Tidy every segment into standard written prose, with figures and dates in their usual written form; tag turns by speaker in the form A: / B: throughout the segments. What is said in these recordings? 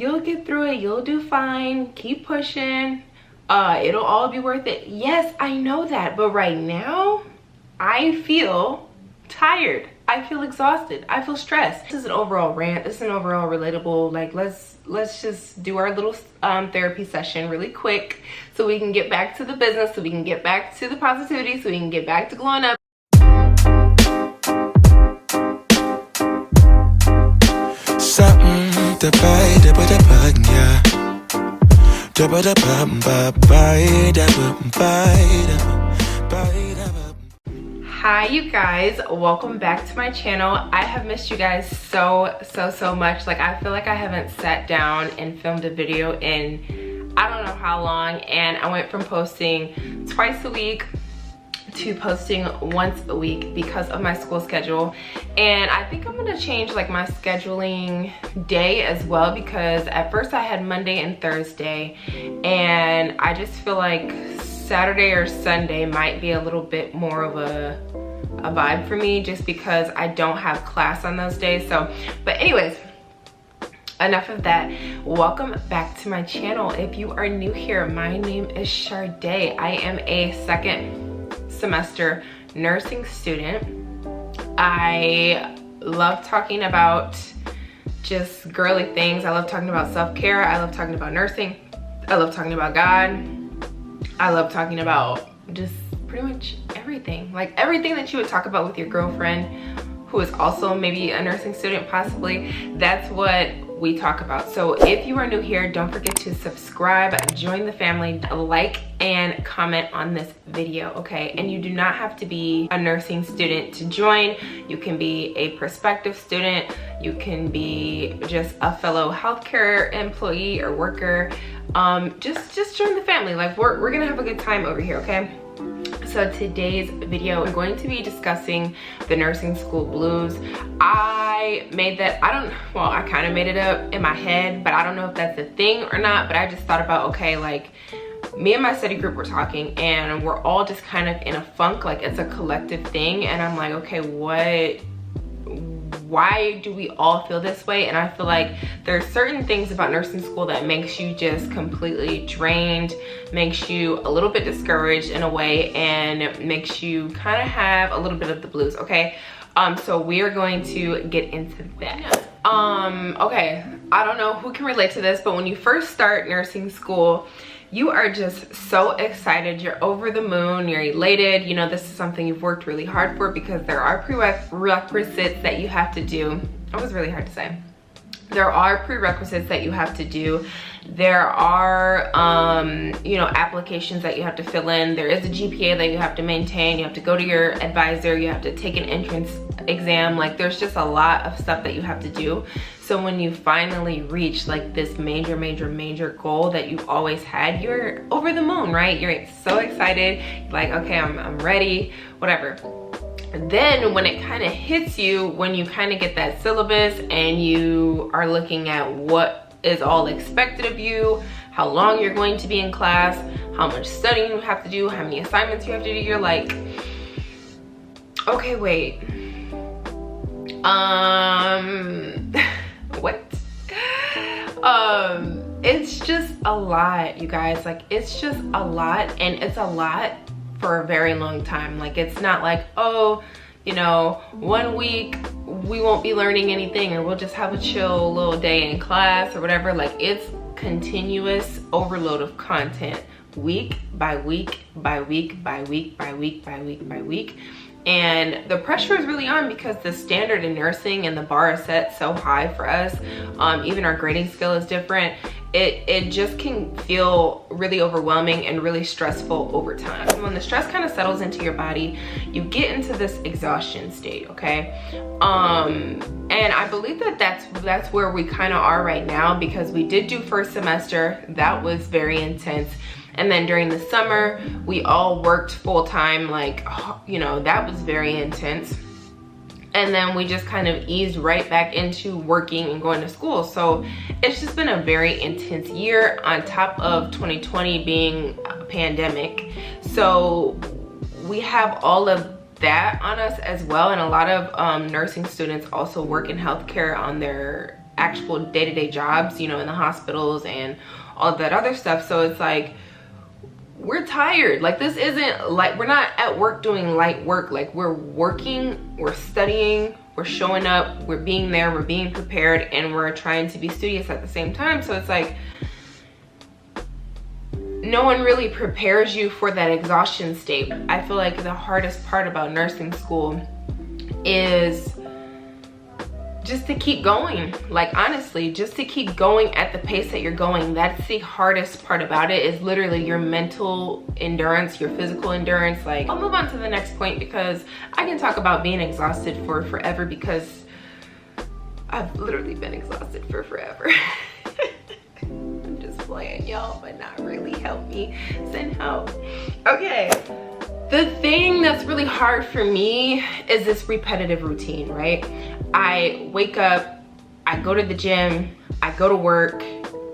A: You'll get through it. You'll do fine. Keep pushing. It'll all be worth it. Yes, I know that. But right now, I feel tired. I feel exhausted. I feel stressed. This is an overall rant. This is an overall relatable, like, let's just do our little therapy session really quick so we can get back to the business, so we can get back to the positivity, so we can get back to glowing up. Hi you guys, welcome back to my channel. I have missed you guys so much. Like, I feel like I haven't sat down and filmed a video in I don't know how long, and I went from posting twice a week to posting once a week because of my school schedule. And I think I'm gonna change like my scheduling day as well, because at first I had Monday and Thursday, and I just feel like Saturday or Sunday might be a little bit more of a vibe for me, just because I don't have class on those days. So, but anyways, enough of that. Welcome back to my channel. If you are new here, my name is Sharday. I am a second semester nursing student. I love talking about just girly things. I love talking about self-care. I love talking about nursing. I love talking about God. I love talking about just pretty much everything. Like everything that you would talk about with your girlfriend who is also maybe a nursing student possibly. That's what we talk about. So if you are new here, don't forget to subscribe, join the family, like and comment on this video, okay? And you do not have to be a nursing student to join. You can be a prospective student. You can be just a fellow healthcare employee or worker. Just join the family. Like we're gonna have a good time over here, okay? So today's video, we're going to be discussing the nursing school blues. I made that, I kind of made it up in my head, but I don't know if that's a thing or not, but I just thought about, okay, like me and my study group were talking and we're all just kind of in a funk, like it's a collective thing. And I'm like, okay, why do we all feel this way? And I feel like there's certain things about nursing school that makes you just completely drained, makes you a little bit discouraged in a way, and makes you kind of have a little bit of the blues, okay? So we are going to get into that. Okay, I don't know who can relate to this, but when you first start nursing school, you are just so excited, you're over the moon, you're elated. You know, this is something you've worked really hard for, because there are prerequisites that you have to do. That was really hard to say. There are prerequisites that you have to do. There are, you know, applications that you have to fill in. There is a GPA that you have to maintain. You have to go to your advisor. You have to take an entrance exam. Like, there's just a lot of stuff that you have to do. So when you finally reach like this major goal that you've always had, you're over the moon, right? You're so excited. You're like, okay, I'm ready, whatever. Then when it kind of hits you, when you kind of get that syllabus and you are looking at what is all expected of you, how long you're going to be in class, how much studying you have to do, how many assignments you have to do, you're like, okay, wait, what? It's just a lot, you guys. Like, it's just a lot, and it's a lot for a very long time. Like, it's not like, oh, you know, 1 week we won't be learning anything, or we'll just have a chill little day in class or whatever. Like, it's continuous overload of content, week by week by week by week by week by week by week. And the pressure is really on, because the standard in nursing and the bar is set so high for us. Even our grading scale is different. It just can feel really overwhelming and really stressful over time. When the stress kind of settles into your body, you get into this exhaustion state, okay? And I believe that that's where we kind of are right now, because we did do first semester. That was very intense. And then during the summer, we all worked full time, like, you know, that was very intense. And then we just kind of eased right back into working and going to school. So it's just been a very intense year, on top of 2020 being a pandemic. So we have all of that on us as well. And a lot of nursing students also work in healthcare on their actual day-to-day jobs, you know, in the hospitals and all of that other stuff. So it's like, we're tired. Like, this isn't like, we're not at work doing light work. Like, we're working, we're studying, we're showing up, we're being there, we're being prepared, and we're trying to be studious at the same time. So it's like, no one really prepares you for that exhaustion state. I feel like the hardest part about nursing school is just to keep going. Like, honestly, just to keep going at the pace that you're going. That's the hardest part about it, is literally your mental endurance, your physical endurance. Like, I'll move on to the next point because I can talk about being exhausted for forever, because I've literally been exhausted for forever. I'm just playing, y'all, but not really. Help me, send help. Okay, the thing that's really hard for me is this repetitive routine, right? I wake up, I go to the gym, I go to work,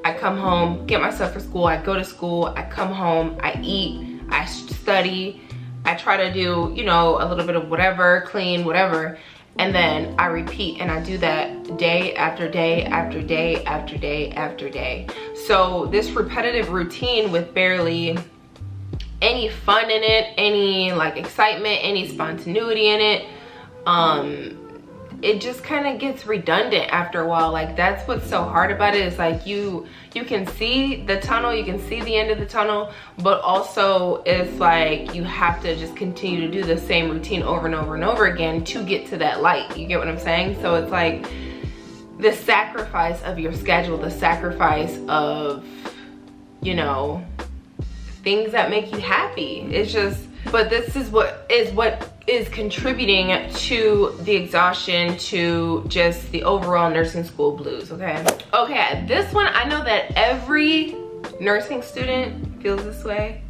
A: I come home, get myself for school, I go to school, I come home, I eat, I study, I try to do, you know, a little bit of whatever, clean, whatever, and then I repeat, and I do that day after day after day after day after day. So this repetitive routine with barely any fun in it, any like excitement, any spontaneity in it, it just kind of gets redundant after a while. Like, that's what's so hard about it, is like you can see the tunnel, you can see the end of the tunnel, but also it's like you have to just continue to do the same routine over and over and over again to get to that light. You get what I'm saying? So it's like the sacrifice of your schedule, the sacrifice of, you know, things that make you happy. It's just, but this is what is contributing to the exhaustion, to just the overall nursing school blues. Okay, this one, I know that every nursing student feels this way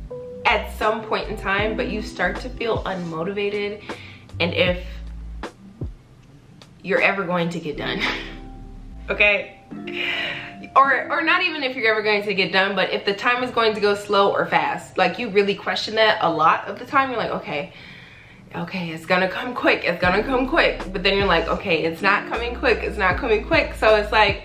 A: at some point in time, but you start to feel unmotivated, and if you're ever going to get done. Okay, or not even if you're ever going to get done, but if the time is going to go slow or fast. Like, you really question that a lot of the time. You're like, okay, it's gonna come quick, it's gonna come quick, but then you're like, okay, it's not coming quick, it's not coming quick. So it's like,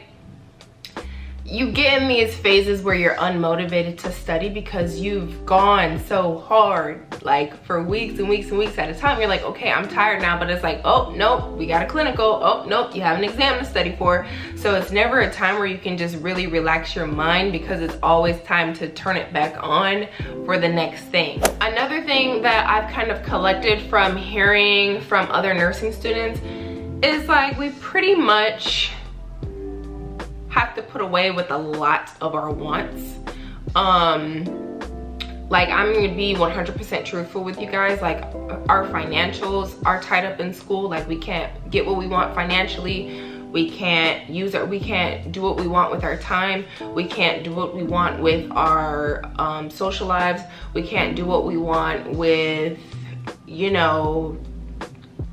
A: you get in these phases where you're unmotivated to study because you've gone so hard, like for weeks and weeks and weeks at a time. You're like, okay, I'm tired now, but it's like, oh nope, we got a clinical, oh nope, you have an exam to study for. So it's never a time where you can just really relax your mind, because it's always time to turn it back on for the next thing. Another thing that I've kind of collected from hearing from other nursing students is like, we pretty much have to put away with a lot of our wants. Like, I'm gonna be 100% truthful with you guys. Like, our financials are tied up in school. Like, we can't get what we want financially. We can't use it. We can't do what we want with our time. We can't do what we want with our social lives. We can't do what we want with, you know,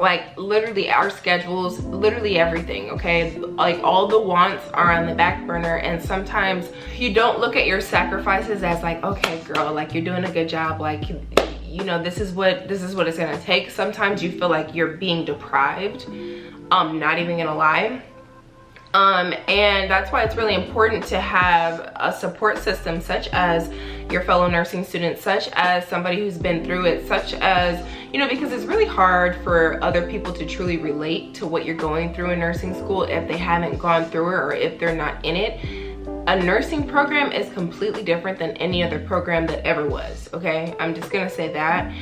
A: like literally our schedules, literally everything. Okay, like all the wants are on the back burner, and sometimes you don't look at your sacrifices as like, okay girl, like you're doing a good job, like, you know, this is what it's gonna take. Sometimes you feel like you're being deprived, not even gonna lie. And that's why it's really important to have a support system, such as your fellow nursing students, such as somebody who's been through it, such as, you know, because it's really hard for other people to truly relate to what you're going through in nursing school if they haven't gone through it or if they're not in it. A nursing program is completely different than any other program that ever was, okay? I'm just gonna say that.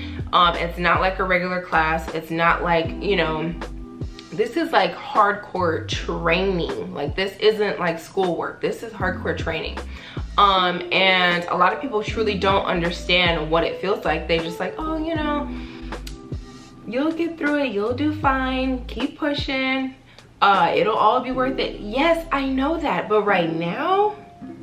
A: It's not like a regular class. It's not like, you know, this is like hardcore training. Like, this isn't like schoolwork. This is hardcore training. And a lot of people truly don't understand what it feels like. They just like, oh, you know, you'll get through it. You'll do fine. Keep pushing. It'll all be worth it. Yes, I know that. But right now,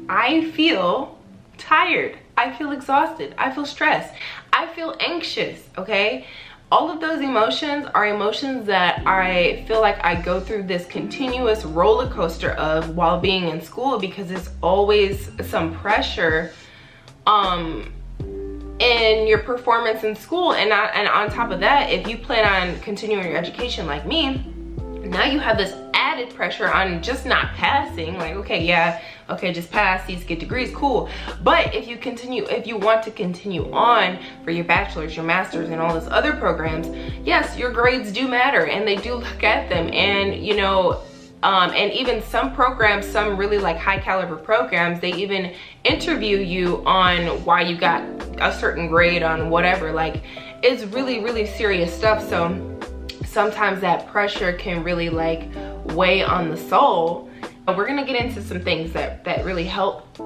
A: I feel tired. I feel exhausted. I feel stressed. I feel anxious, okay? All of those emotions are emotions that I feel like I go through this continuous roller coaster of while being in school, because it's always some pressure in your performance in school. And on top of that, if you plan on continuing your education like me, now you have this added pressure on just not passing. Like, okay, yeah, okay, just pass these, get degrees, cool. But if you want to continue on for your bachelor's, your master's, and all those other programs, yes, your grades do matter, and they do look at them. And you know, and even some programs, some really like high caliber programs, they even interview you on why you got a certain grade on whatever. Like, it's really, really serious stuff. So sometimes that pressure can really like weigh on the soul. We're gonna get into some things that really help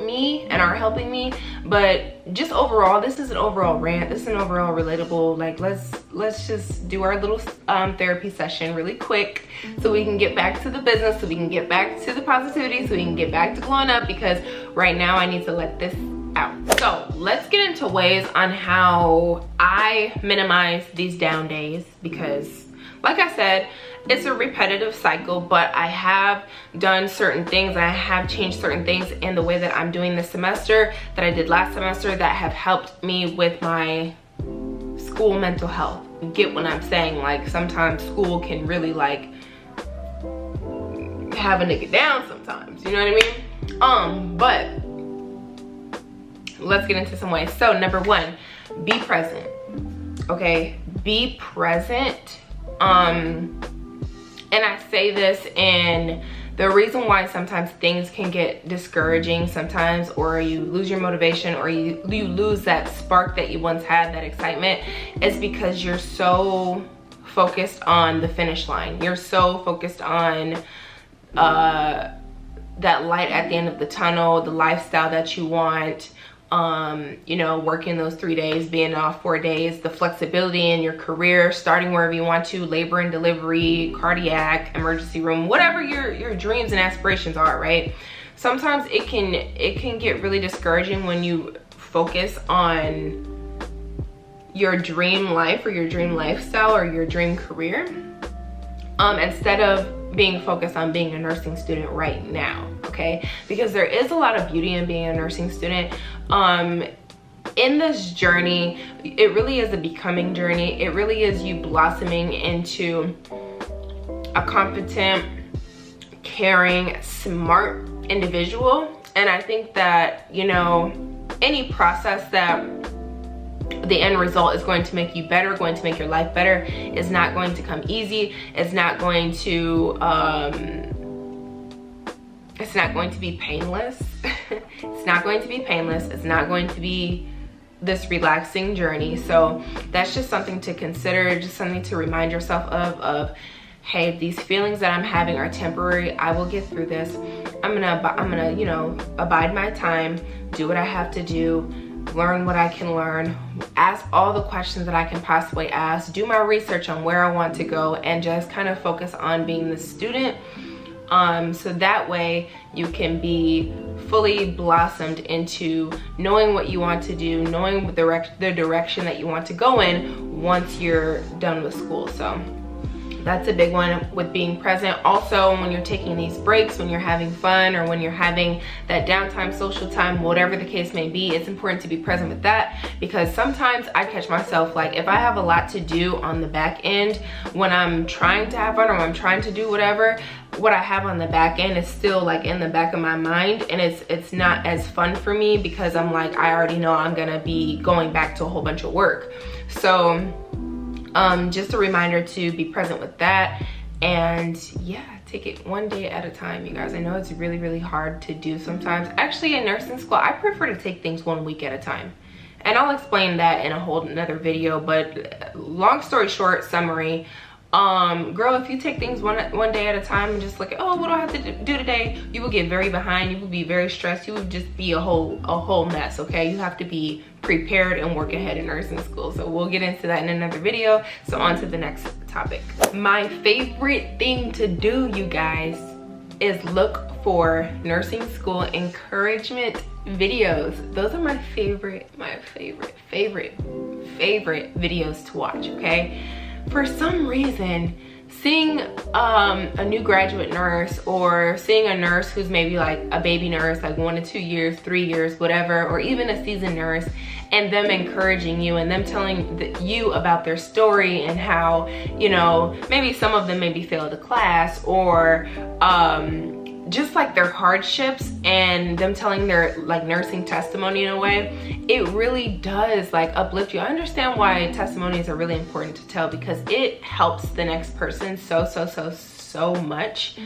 A: me and are helping me, but just overall, this is an overall rant. This is an overall relatable, like, let's just do our little therapy session really quick so we can get back to the business, so we can get back to the positivity, so we can get back to glowing up, because right now I need to let this out. So let's get into ways on how I minimize these down days, because like I said, it's a repetitive cycle, but I have done certain things, and I have changed certain things in the way that I'm doing this semester that I did last semester that have helped me with my school mental health. You get what I'm saying? Like, sometimes school can really like have a nigga down sometimes, you know what I mean? But let's get into some ways. So number one, be present. Okay, be present. And I say this, and the reason why sometimes things can get discouraging sometimes, or you lose your motivation, or you lose that spark that you once had, that excitement, is because you're so focused on the finish line. You're so focused on that light at the end of the tunnel, the lifestyle that you want. You know, working those 3 days, being off 4 days, the flexibility in your career, starting wherever you want to, labor and delivery, cardiac, emergency room, whatever your dreams and aspirations are, right? Sometimes it can get really discouraging when you focus on your dream life, or your dream lifestyle, or your dream career, instead of being focused on being a nursing student right now. Okay, because there is a lot of beauty in being a nursing student. In this journey, it really is a becoming journey. It really is you blossoming into a competent, caring, smart individual. And I think that, you know, any process that the end result is going to make you better, going to make your life better, is not going to come easy. It's not going to it's not going to be painless. It's not going to be painless. It's not going to be this relaxing journey. So that's just something to consider, just something to remind yourself of, hey, these feelings that I'm having are temporary. I will get through this. I'm gonna, you know, abide my time, do what I have to do, learn what I can learn, ask all the questions that I can possibly ask, do my research on where I want to go, and just kind of focus on being the student. So that way you can be fully blossomed into knowing what you want to do, knowing the direction that you want to go in once you're done with school. So that's a big one with being present. Also, when you're taking these breaks, when you're having fun, or when you're having that downtime, social time, whatever the case may be, it's important to be present with that, because sometimes I catch myself, like, if I have a lot to do on the back end, when I'm trying to have fun, or when I'm trying to do whatever, what I have on the back end is still like in the back of my mind, and it's not as fun for me, because I'm like, I already know I'm gonna be going back to a whole bunch of work. So just a reminder to be present with that, and yeah, take it one day at a time, you guys. I know it's really, really hard to do sometimes. Actually, in nursing school, I prefer to take things 1 week at a time, and I'll explain that in a whole another video. But long story short, summary, girl, if you take things one day at a time and just look at, oh, what do I have to do today, you will get very behind. You will be very stressed. You will just be a whole mess. Okay, you have to be prepared and work ahead in nursing school. So we'll get into that in another video. So on to the next topic. My favorite thing to do, you guys, is look for nursing school encouragement videos. Those are my favorite videos to watch. Okay, for some reason, seeing a new graduate nurse, or seeing a nurse who's maybe like a baby nurse, like 1 to 2 years, 3 years, whatever, or even a seasoned nurse, and them encouraging you and them telling you about their story and how, you know, maybe some of them maybe failed a class, or just like their hardships, and them telling their like nursing testimony in a way, it really does like uplift you. I understand why testimonies are really important to tell, because it helps the next person so much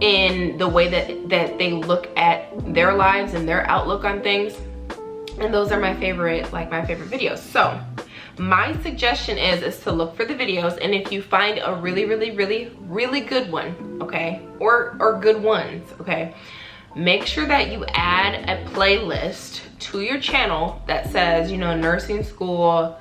A: in the way that they look at their lives and their outlook on things. And those are my favorite videos. So my suggestion is to look for the videos, and if you find a really good one, okay, or good ones, okay, make sure that you add a playlist to your channel that says, you know, nursing school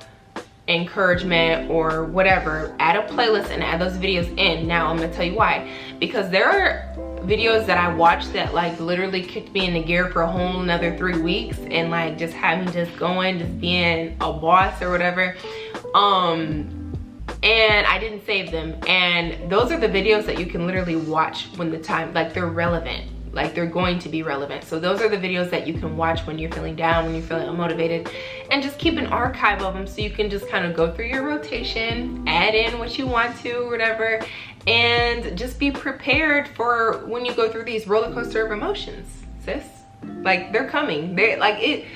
A: encouragement or whatever. Add a playlist and add those videos in. Now I'm gonna tell you why, because there are videos that I watched that like literally kicked me into gear for a whole another 3 weeks, and like just had me just going, just being a boss or whatever, and I didn't save them. And those are the videos that you can literally watch when the time, like they're relevant, like they're going to be relevant. So those are the videos that you can watch when you're feeling down, when you're feeling unmotivated, and just keep an archive of them so you can just kind of go through your rotation, add in what you want to or whatever, and just be prepared for when you go through these roller coaster of emotions, sis. Like they're coming. They like it.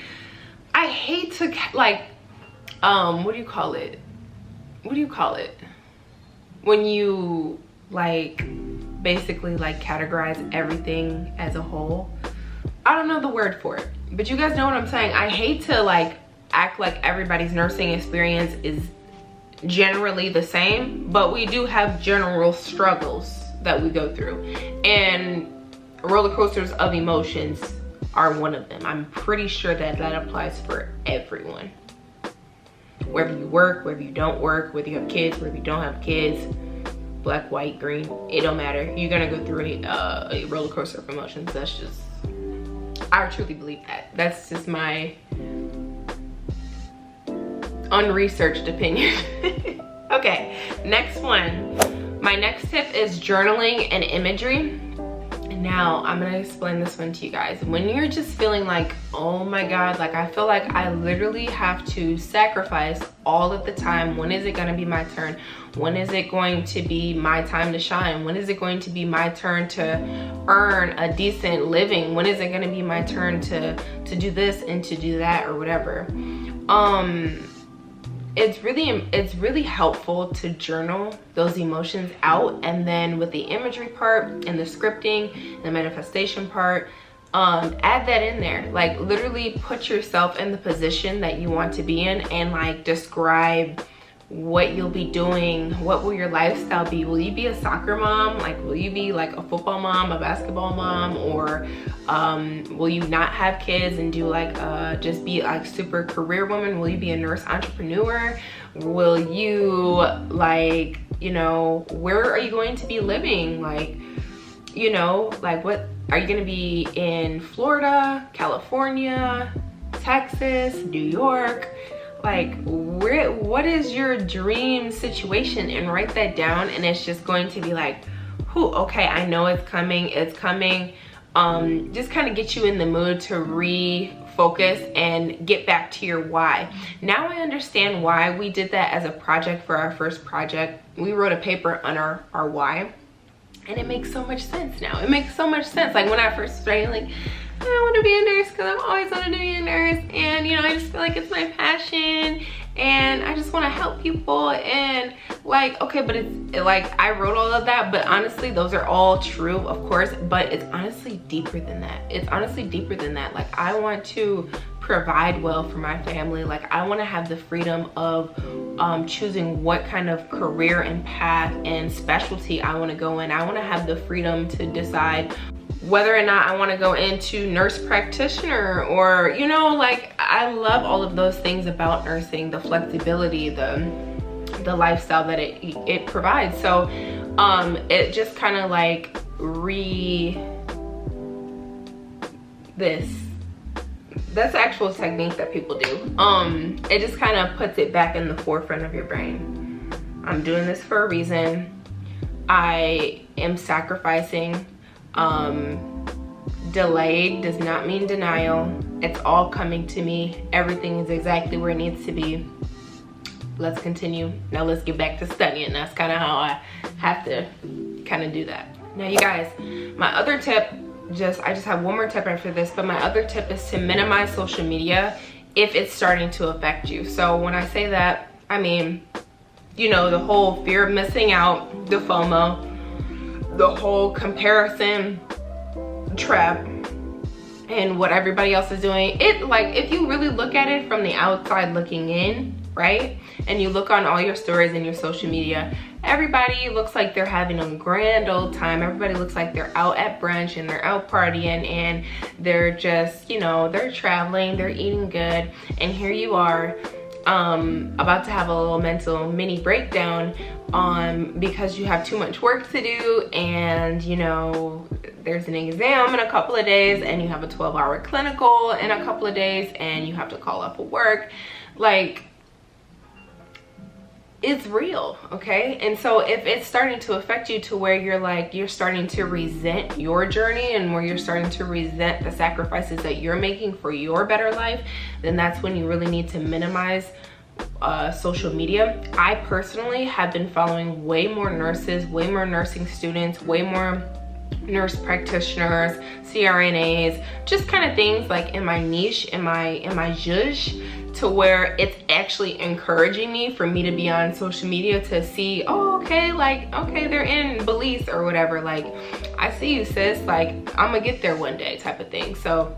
A: I hate to like, what do you call it? When you like basically like categorize everything as a whole. I don't know the word for it, but you guys know what I'm saying. I hate to like act like everybody's nursing experience is generally the same, but we do have general struggles that we go through, and roller coasters of emotions are one of them. I'm pretty sure that applies for everyone, whether you work, whether you don't work, whether you have kids, whether you don't have kids, black, white, green, it don't matter. You're gonna go through a roller coaster of emotions. That's just, I truly believe that. That's just my unresearched opinion. Okay, next one. My next tip is journaling and imagery. Now I'm gonna explain this one to you guys. When you're just feeling like, oh my god, like I feel like I literally have to sacrifice all of the time. When is it gonna be my turn? When is it going to be my time to shine? When is it going to be my turn to earn a decent living? When is it gonna be my turn to do this and to do that or whatever? It's really helpful to journal those emotions out, and then with the imagery part and the scripting and the manifestation part, add that in there. Like literally put yourself in the position that you want to be in, and like describe what you'll be doing. What will your lifestyle be? Will you be a soccer mom? Like will you be like a football mom, a basketball mom, or will you not have kids and do like just be like super career woman? Will you be a nurse entrepreneur? Will you like, you know, where are you going to be living? Like, you know, like what are you going to be in? Florida, California, Texas, New York? Like what is your dream situation? And write that down, and it's just going to be like, whew, okay, I know it's coming. Just kind of get you in the mood to refocus and get back to your why. Now I understand why we did that as a project for our first project. We wrote a paper on our why, and it makes so much sense now. It makes so much sense. Like when I first started, like, I want to be a nurse because I've always wanted to be a nurse, and you know, I just feel like it's my passion, and I just want to help people, and like, okay, but it's like I wrote all of that, but honestly those are all true, of course, but it's honestly deeper than that. It's honestly deeper than that. Like I want to provide well for my family. Like I want to have the freedom of choosing what kind of career and path and specialty I want to go in. I want to have the freedom to decide whether or not I want to go into nurse practitioner, or, you know, like I love all of those things about nursing, the flexibility, the lifestyle that it provides. So it just kind of like that's the actual technique that people do. It just kind of puts it back in the forefront of your brain. I'm doing this for a reason. I am sacrificing. Delayed does not mean denial. It's all coming to me. Everything is exactly where it needs to be. Let's continue. Now let's get back to studying. That's kind of how I have to kind of do that. Now you guys, my other tip, I just have one more tip after this, but my other tip is to minimize social media if it's starting to affect you. So when I say that, I mean, you know, the whole fear of missing out, the FOMO, the whole comparison trap and what everybody else is doing. It, like, if you really look at it from the outside looking in, right, and you look on all your stories and your social media, everybody looks like they're having a grand old time. Everybody looks like they're out at brunch and they're out partying and they're just, you know, they're traveling, they're eating good, and here you are about to have a little mental mini breakdown because you have too much work to do, and you know, there's an exam in a couple of days and you have a 12-hour clinical in a couple of days and you have to call off of work. Like, it's real, okay? And so if it's starting to affect you to where you're like, you're starting to resent your journey and where you're starting to resent the sacrifices that you're making for your better life, then that's when you really need to minimize social media. I personally have been following way more nurses, way more nursing students, way more nurse practitioners, CRNAs, just kind of things like in my niche, in my zhuzh, to where it's actually encouraging me for me to be on social media to see, oh, okay, like, okay, they're in Belize or whatever, like, I see you, sis, like, I'm gonna get there one day type of thing. So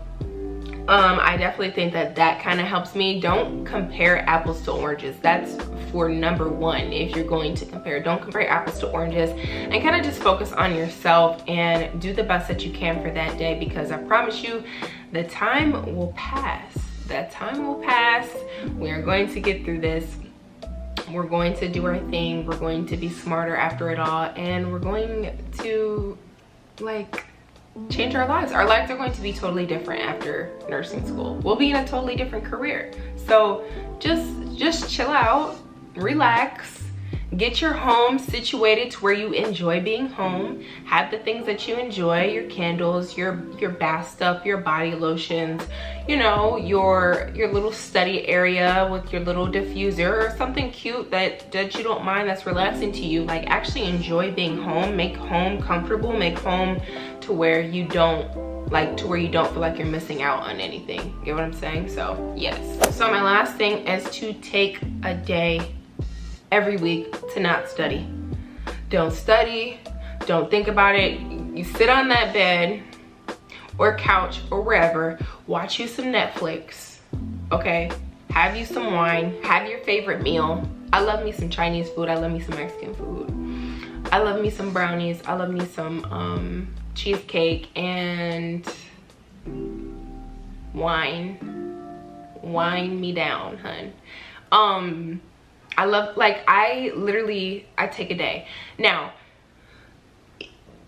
A: I definitely think that that kind of helps me. Don't compare apples to oranges. That's for number one. If you're going to compare, don't compare apples to oranges, and kind of just focus on yourself and do the best that you can for that day, because I promise you the time will pass. That time will pass. We are going to get through this. We're going to do our thing. We're going to be smarter after it all, and we're going to, like, change our lives. Our lives are going to be totally different after nursing school. We'll be in a totally different career. So just chill out, relax, get your home situated to where you enjoy being home. Have the things that you enjoy, your candles, your bath stuff, your body lotions, you know, your little study area with your little diffuser or something cute that you don't mind, that's relaxing to you. Like, actually enjoy being home. Make home comfortable. Make home to where you don't feel like you're missing out on anything. Get what I'm saying? So yes. So my last thing is to take a day every week to not study. Don't study, don't think about it. You sit on that bed or couch or wherever, watch you some Netflix, okay? Have you some wine, have your favorite meal. I love me some Chinese food, I love me some Mexican food. I love me some brownies, I love me some cheesecake and wine me down, hun. I love, like, I take a day. Now,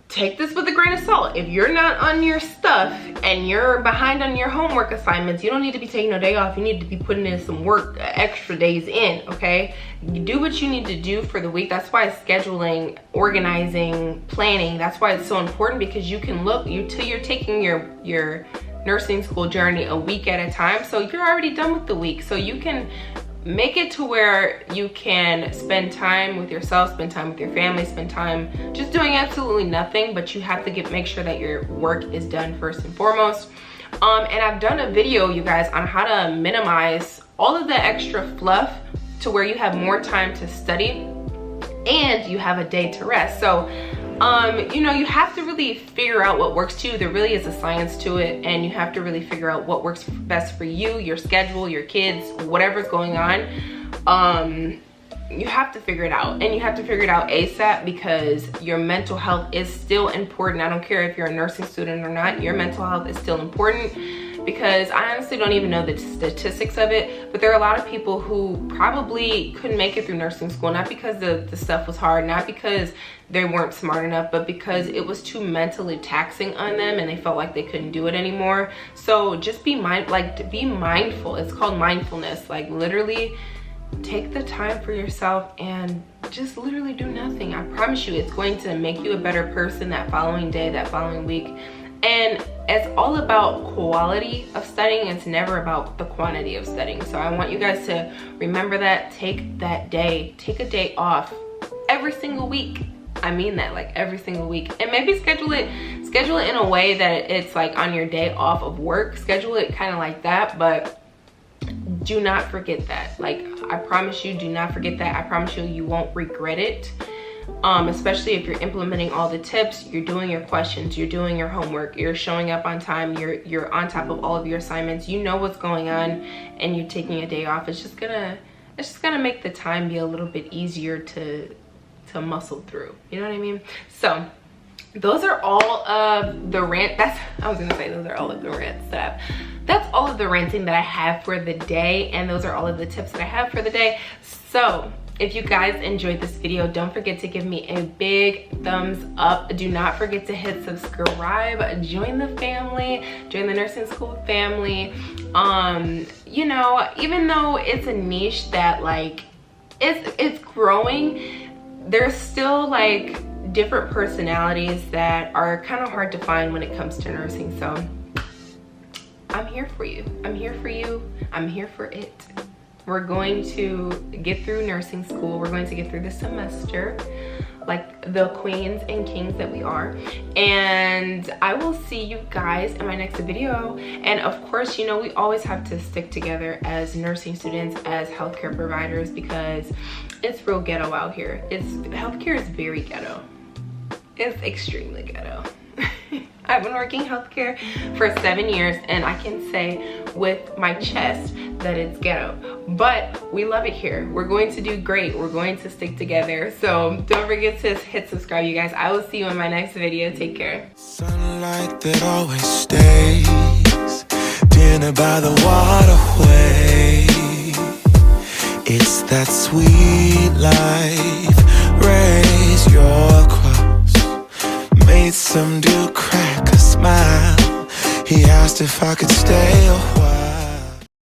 A: take this with a grain of salt. If you're not on your stuff and you're behind on your homework assignments, you don't need to be taking a day off. You need to be putting in some work, extra days in, okay? You do what you need to do for the week. That's why scheduling, organizing, planning, that's why it's so important, because you can look, till you're taking your nursing school journey a week at a time. So you're already done with the week. So you can make it to where you can spend time with yourself, spend time with your family, spend time just doing absolutely nothing, but you have to make sure that your work is done first and foremost. And I've done a video, you guys, on how to minimize all of the extra fluff to where you have more time to study and you have a day to rest. So you know, you have to really figure out what works too. There really is a science to it, and you have to really figure out what works best for you, your schedule, your kids, whatever's going on. You have to figure it out, and you have to figure it out ASAP, because your mental health is still important. I don't care if you're a nursing student or not, your mental health is still important, because I honestly don't even know the statistics of it, but there are a lot of people who probably couldn't make it through nursing school, not because the stuff was hard, not because they weren't smart enough, but because it was too mentally taxing on them and they felt like they couldn't do it anymore. So just be mindful. It's called mindfulness. Like, literally take the time for yourself and just literally do nothing. I promise you, it's going to make you a better person that following day, that following week. And it's all about quality of studying. It's never about the quantity of studying. So I want you guys to remember that. Take that day, take a day off every single week. I mean that, like every single week. And maybe schedule it in a way that it's like on your day off of work. Schedule it kind of like that, but do not forget that. Like, I promise you, do not forget that. I promise you, you won't regret it. Especially if you're implementing all the tips, you're doing your questions, you're doing your homework, you're showing up on time, you're on top of all of your assignments, you know what's going on, and you're taking a day off. It's just gonna make the time be a little bit easier to muscle through. You know what I mean? So those are all of the rant. Those are all of the rant stuff. That's all of the ranting that I have for the day, and those are all of the tips that I have for the day. So if you guys enjoyed this video, don't forget to give me a big thumbs up. Do not forget to hit subscribe. Join the family, join the nursing school family. You know, even though it's a niche that like it's growing, there's still like different personalities that are kind of hard to find when it comes to nursing. So I'm here for you. I'm here for you. I'm here for it. We're going to get through nursing school. We're going to get through the semester like the queens and kings that we are. And I will see you guys in my next video. And of course, you know, we always have to stick together as nursing students, as healthcare providers, because it's real ghetto out here. Healthcare is very ghetto. It's extremely ghetto. I've been working healthcare for 7 years, and I can say with my chest that it's ghetto, but we love it here. We're going to do great. We're going to stick together. So don't forget to hit subscribe, you guys. I will see you in my next video. Take care.
B: Sunlight that always stays, dinner by the waterway. It's that sweet life. Raise your cross. Made some dude crack a smile. He asked if I could stay a while.